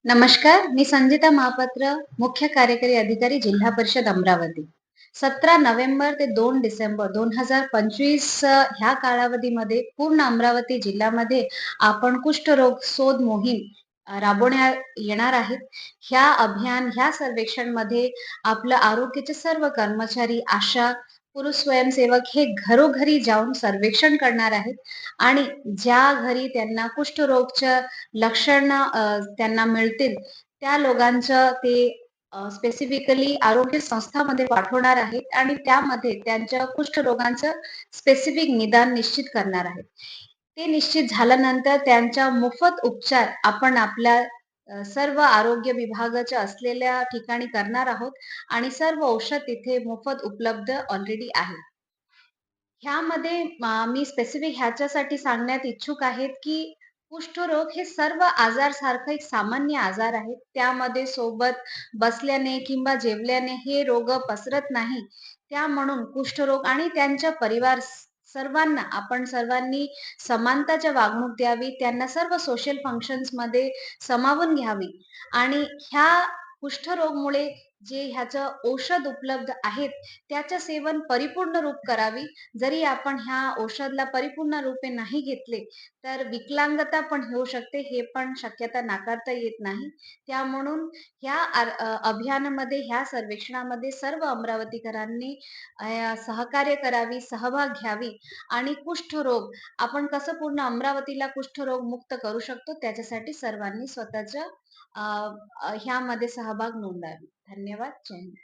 नमस्कार, मी संगीता महापात्र, मुख्य कार्यकारी अधिकारी, जिल्हा परिषद अमरावती. 17 नोव्हेंबर ते 2 डिसेंबर 2025 ह्या कालावधीमध्ये पूर्ण अमरावती जिल्ह्यामध्ये आपण कुष्ठरोग शोध मोहीम राबवण्यात येणार आहेत. ह्या सर्वेक्षणमध्ये आपलं आरोग्याचे सर्व कर्मचारी, आशा, पुरुष स्वयंसेवक हे घरोघरी जाऊन सर्वेक्षण करणार आहेत आणि ज्या घरी त्यांना कुष्ठरोगच्या त्यांना मिळतील, त्या लोकांचं ते स्पेसिफिकली आरोग्य संस्थामध्ये पाठवणार आहेत आणि त्यामध्ये त्यांच्या कुष्ठरोगांचं स्पेसिफिक निदान निश्चित करणार आहेत. ते निश्चित झाल्यानंतर त्यांच्या मोफत उपचार आपण आपल्या सर्व आरोग्य विभागाच्या असलेल्या ठिकाणी करणार आहोत आणि सर्व औषध तिथे मोफत उपलब्ध ऑलरेडी आहे. ह्यामध्ये मी स्पेसिफिक ह्याच्यासाठी सांगण्यात इच्छुक आहेत, की कुष्ठरोग हे सर्व आजारसारखं एक सामान्य आजार आहे. त्यामध्ये सोबत बसल्याने किंवा जेवल्याने हे रोग पसरत नाही. त्या म्हणून कुष्ठरोग आणि त्यांच्या परिवार सर्वांना आपण सर्वांनी समानताची वागणूक द्यावी. त्यांना सर्व सोशल फंक्शन्समध्ये सामावून घ्यावी आणि ह्या कुष्ठरोगमुळे जे ह्याचं औषध उपलब्ध आहेत, त्याचं सेवन परिपूर्ण रूप करावी. जरी आपण ह्या औषधला परिपूर्ण रूपे नाही घेतले, तर विकलांगता पण होऊ शकते, हे पण शक्यता नाकारता येत नाही. त्या म्हणून अभियानामध्ये, ह्या सर्वेक्षणामध्ये सर्व अमरावतीकरांनी सहकार्य करावी, सहभाग घ्यावी आणि कुष्ठरोग आपण कसं पूर्ण अमरावतीला कुष्ठरोग मुक्त करू शकतो, त्याच्यासाठी सर्वांनी स्वतःच्या ह्यामध्ये सहभाग नोंदवावी. धन्यवाद. जय हिंद.